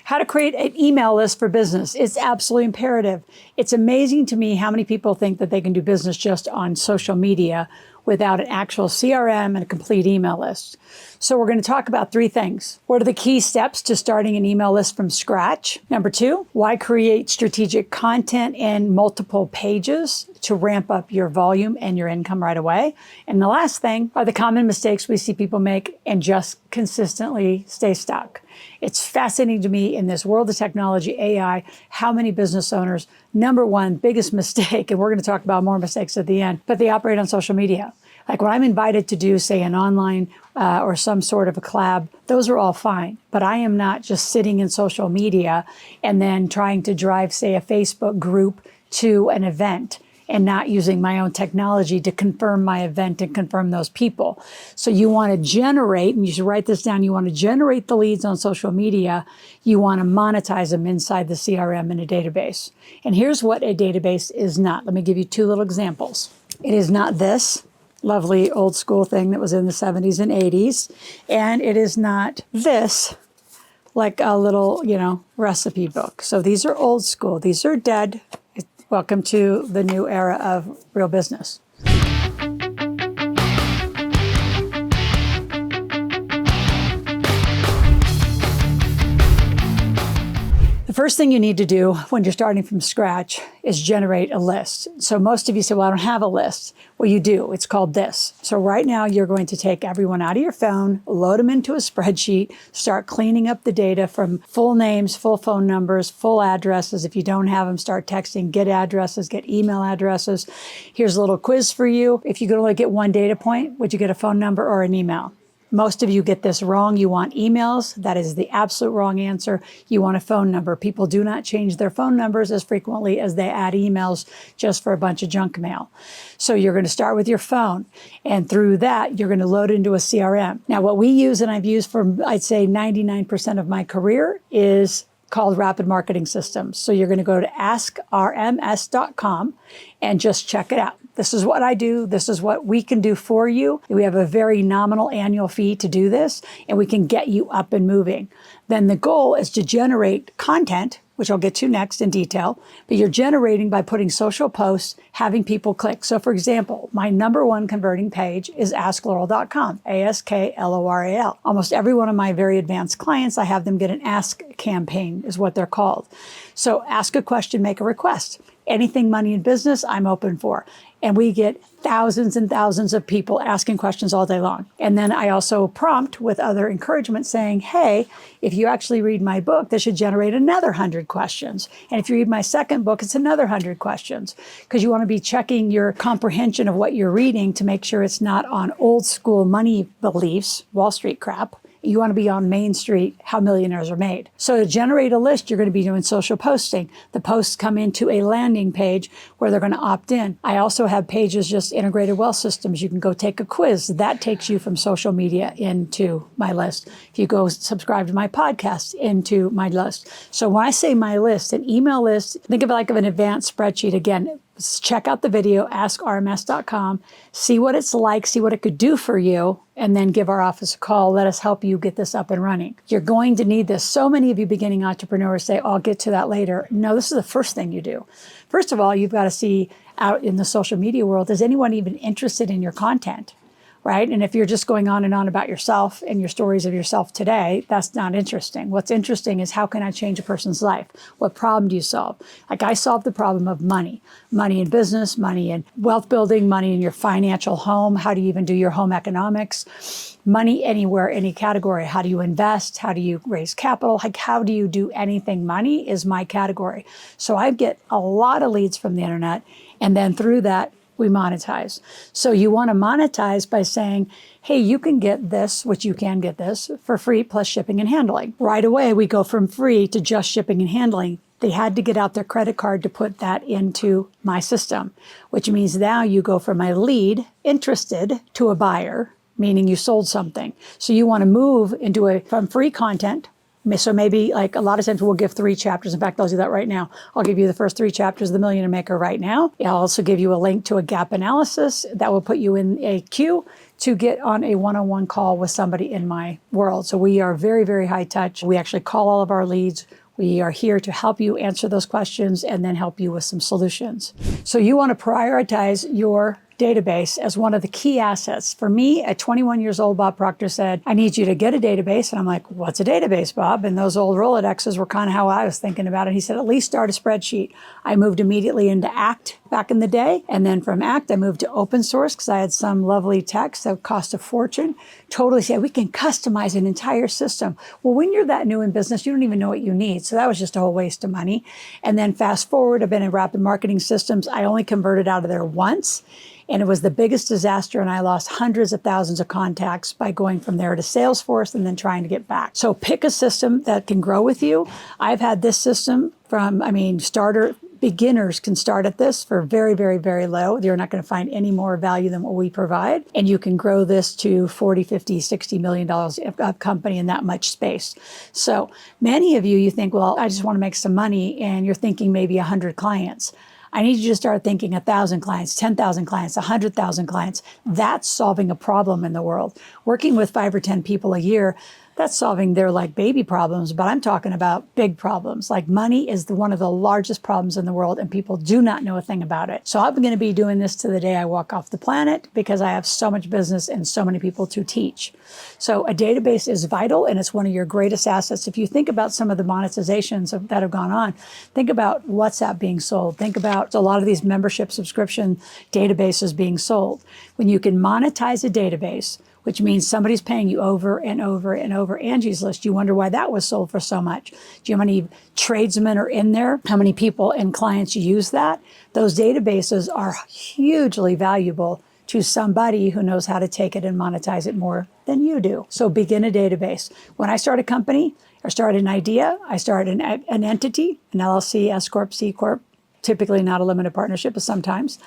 How to create an email list for business. It's absolutely imperative. It's amazing to me how many people think that they can do business just on social media without an actual CRM and a complete email list. So we're going to talk about 3 things. What are the key steps to starting an email list from scratch? Number 2, why create strategic content in multiple pages to ramp up your volume and your income right away? And the last thing are the common mistakes we see people make and just consistently stay stuck. It's fascinating to me in this world of technology, AI, how many business owners, number one, biggest mistake, and we're going to talk about more mistakes at the end, but they operate on social media. Like when I'm invited to do, say, an online or some sort of a collab, those are all fine. But I am not just sitting in social media and then trying to drive, say, a Facebook group to an event and not using my own technology to confirm my event and confirm those people. So you want to generate, and you should write this down, you want to generate the leads on social media. You want to monetize them inside the CRM in a database. And here's what a database is not. Let me give you 2 little examples. It is not this lovely old school thing that was in the 70s and 80s. And it is not this, like a little, recipe book. So these are old school. These are dead. Welcome to the new era of real business. The first thing you need to do when you're starting from scratch is generate a list. So most of you say, well, I don't have a list. Well, you do. It's called this. So right now you're going to take everyone out of your phone, load them into a spreadsheet, start cleaning up the data from full names, full phone numbers, full addresses. If you don't have them, start texting, get addresses, get email addresses. Here's a little quiz for you. If you could only get one data point, would you get a phone number or an email? Most of you get this wrong. You want emails. That is the absolute wrong answer. You want a phone number. People do not change their phone numbers as frequently as they add emails just for a bunch of junk mail. So you're going to start with your phone. And through that, you're going to load into a CRM. Now, what we use, and I've used for, I'd say 99% of my career, is called Rapid Marketing Systems. So you're going to go to askrms.com and just check it out. This is what I do. This is what we can do for you. We have a very nominal annual fee to do this, and we can get you up and moving. Then the goal is to generate content, which I'll get to next in detail, but you're generating by putting social posts, having people click. So for example, my number 1 converting page is askloral.com, ASKLORAL. Almost every one of my very advanced clients, I have them get an ask campaign is what they're called. So ask a question, make a request. Anything money in business, I'm open for. And we get thousands and thousands of people asking questions all day long. And then I also prompt with other encouragement saying, hey, if you actually read my book, this should generate another 100 questions. And if you read my second book, it's another 100 questions. Because you want to be checking your comprehension of what you're reading to make sure it's not on old school money beliefs, Wall Street crap. You want to be on Main Street, how millionaires are made. So to generate a list, you're going to be doing social posting. The posts come into a landing page where they're going to opt in. I also have pages, just integrated wealth systems. You can go take a quiz. That takes you from social media into my list. If you go subscribe to my podcast, into my list. So when I say my list, an email list, think of it like an advanced spreadsheet. Again, check out the video, askrms.com, see what it's like, see what it could do for you, and then give our office a call. Let us help you get this up and running. You're going to need this. So many of you beginning entrepreneurs say, oh, I'll get to that later. No, this is the first thing you do. First of all, you've got to see out in the social media world, is anyone even interested in your content? Right? And if you're just going on and on about yourself and your stories of yourself today, that's not interesting. What's interesting is how can I change a person's life? What problem do you solve? Like I solved the problem of money in business, money in wealth building, money in your financial home. How do you even do your home economics? Money anywhere, any category. How do you invest? How do you raise capital? Like how do you do anything? Money is my category. So I get a lot of leads from the internet. And then through that, we monetize. So you want to monetize by saying, hey, you can get this, which you can get this, for free plus shipping and handling. Right away, we go from free to just shipping and handling. They had to get out their credit card to put that into my system, which means now you go from a lead, interested, to a buyer, meaning you sold something. So you want to move into from free content, So maybe like a lot of times we'll give 3 chapters. In fact, I'll do that right now. I'll give you the first 3 chapters of The Millionaire Maker right now. I'll also give you a link to a gap analysis that will put you in a queue to get on a one-on-one call with somebody in my world. So we are very, very high touch. We actually call all of our leads. We are here to help you answer those questions and then help you with some solutions. So you want to prioritize your database as one of the key assets. For me, at 21 years old, Bob Proctor said, I need you to get a database. And I'm like, what's a database, Bob? And those old Rolodexes were kind of how I was thinking about it. He said, at least start a spreadsheet. I moved immediately into ACT back in the day. And then from ACT, I moved to open source because I had some lovely text that cost a fortune. Totally said, we can customize an entire system. Well, when you're that new in business, you don't even know what you need. So that was just a whole waste of money. And then fast forward, I've been in rapid marketing systems. I only converted out of there once. And it was the biggest disaster, and I lost hundreds of thousands of contacts by going from there to Salesforce and then trying to get back. So pick a system that can grow with you. I've had this system from, beginners can start at this for very, very, very low. You're not going to find any more value than what we provide. And you can grow this to 40, 50, $60 million of company in that much space. So many of you think, well, I just want to make some money, and you're thinking maybe 100 clients. I need you to start thinking 1,000 clients, 10,000 clients, 100,000 clients. That's solving a problem in the world. Working with 5 or 10 people a year, that's solving their like baby problems, but I'm talking about big problems. Like money is one of the largest problems in the world, and people do not know a thing about it. So I'm going to be doing this to the day I walk off the planet because I have so much business and so many people to teach. So a database is vital, and it's one of your greatest assets. If you think about some of the monetizations that have gone on, think about WhatsApp being sold. Think about a lot of these membership subscription databases being sold. When you can monetize a database, which means somebody's paying you over and over and over Angie's List. You wonder why that was sold for so much. Do you know how many tradesmen are in there? How many people and clients use that? Those databases are hugely valuable to somebody who knows how to take it and monetize it more than you do. So begin a database. When I start a company or start an idea, I start an entity, an LLC, S Corp, C Corp, typically not a limited partnership, but sometimes.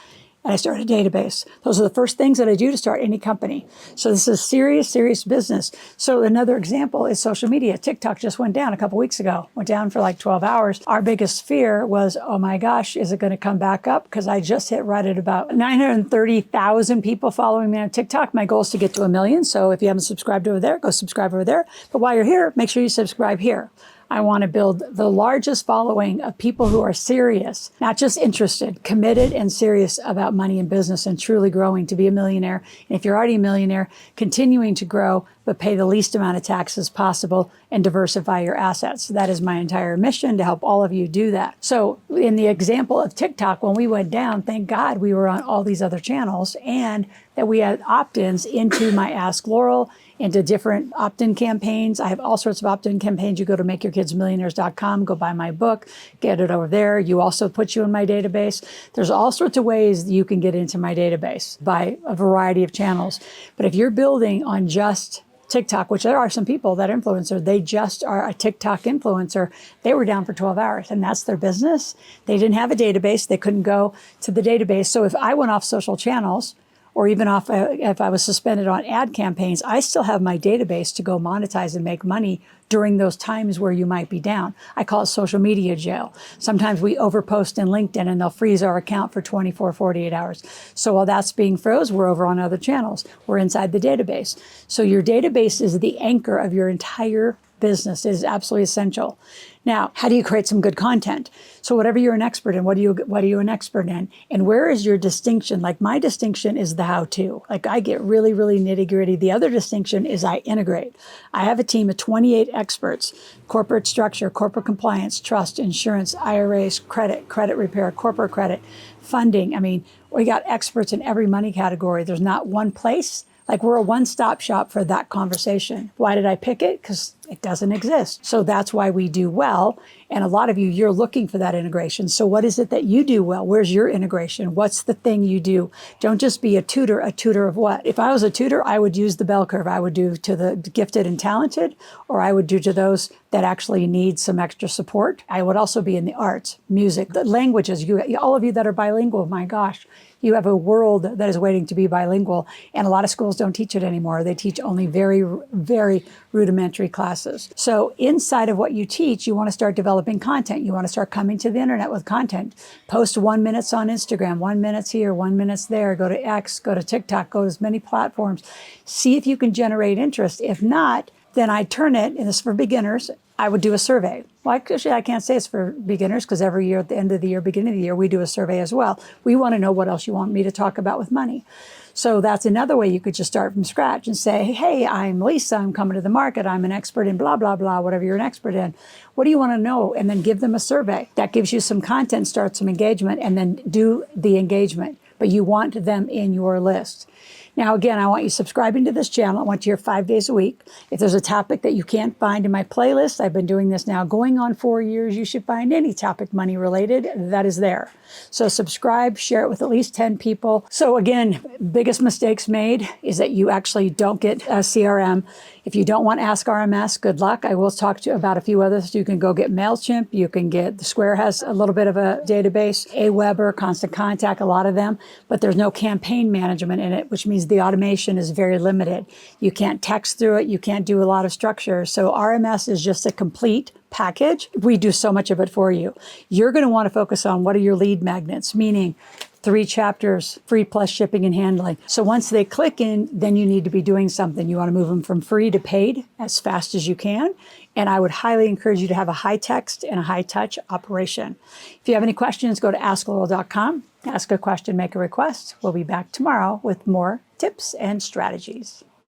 And I start a database. Those are the first things that I do to start any company. So this is serious, serious business. So another example is social media. TikTok just went down a couple weeks ago, went down for like 12 hours. Our biggest fear was, oh my gosh, is it going to come back up? Because I just hit right at about 930,000 people following me on TikTok. My goal is to get to 1 million. So if you haven't subscribed over there, go subscribe over there. But while you're here, make sure you subscribe here. I want to build the largest following of people who are serious, not just interested, committed and serious about money and business and truly growing to be a millionaire. And if you're already a millionaire, continuing to grow, but pay the least amount of taxes possible and diversify your assets. That is my entire mission, to help all of you do that. So in the example of TikTok, when we went down, thank God we were on all these other channels, and that we had opt-ins into my Ask Loral, into different opt-in campaigns. I have all sorts of opt-in campaigns. You go to makeyourkidsmillionaires.com, go buy my book, get it over there. You also put you in my database. There's all sorts of ways that you can get into my database by a variety of channels. But if you're building on just TikTok, which there are some people that influencer, they just are a TikTok influencer. They were down for 12 hours and that's their business. They didn't have a database. They couldn't go to the database. So if I went off social channels, or even if I was suspended on ad campaigns, I still have my database to go monetize and make money during those times where you might be down. I call it social media jail. Sometimes we overpost in LinkedIn and they'll freeze our account for 24, 48 hours. So while that's being froze, we're over on other channels. We're inside the database. So your database is the anchor of your entire business. It is absolutely essential. Now, how do you create some good content? So whatever you're an expert in, what are you an expert in? And where is your distinction? Like my distinction is the how-to. Like I get really, really nitty-gritty. The other distinction is I integrate. I have a team of 28 experts: corporate structure, corporate compliance, trust, insurance, IRAs, credit repair, corporate credit, funding. I mean, we got experts in every money category. There's not one place. Like we're a one-stop shop for that conversation. Why did I pick it? Because it doesn't exist. So that's why we do well. And a lot of you, you're looking for that integration. So what is it that you do well? Where's your integration? What's the thing you do? Don't just be a tutor of what? If I was a tutor, I would use the bell curve. I would do to the gifted and talented, or I would do to those that actually need some extra support. I would also be in the arts, music, the languages. All of you that are bilingual, my gosh, you have a world that is waiting to be bilingual. And a lot of schools don't teach it anymore. They teach only very, very rudimentary classes. classes. So inside of what you teach, you want to start developing content. You want to start coming to the internet with content. Post 1 minute on Instagram, 1 minute here, 1 minute there. Go to X, go to TikTok, go to as many platforms. See if you can generate interest. If not, then I turn it, and this is for beginners, I would do a survey. Well, actually, I can't say it's for beginners because every year at the end of the year, beginning of the year, we do a survey as well. We want to know what else you want me to talk about with money. So that's another way you could just start from scratch and say, hey, I'm Lisa, I'm coming to the market, I'm an expert in blah, blah, blah, whatever you're an expert in. What do you want to know? And then give them a survey. That gives you some content, start some engagement, and then do the engagement. But you want them in your list. Now, again, I want you subscribing to this channel. I want you here 5 days a week. If there's a topic that you can't find in my playlist, I've been doing this now going on 4 years. You should find any topic money related that is there. So subscribe, share it with at least 10 people. So again, biggest mistakes made is that you actually don't get a CRM. If you don't want Ask RMS, good luck. I will talk to you about a few others. You can go get MailChimp. You can get, the Square has a little bit of a database, Aweber, Constant Contact, a lot of them, but there's no campaign management in it, which means the automation is very limited. You can't text through it. You can't do a lot of structure. So RMS is just a complete package. We do so much of it for you. You're going to want to focus on what are your lead magnets, meaning 3 chapters, free plus shipping and handling. So once they click in, then you need to be doing something. You want to move them from free to paid as fast as you can. And I would highly encourage you to have a high text and a high touch operation. If you have any questions, go to askloral.com. Ask a question, make a request. We'll be back tomorrow with more tips and strategies.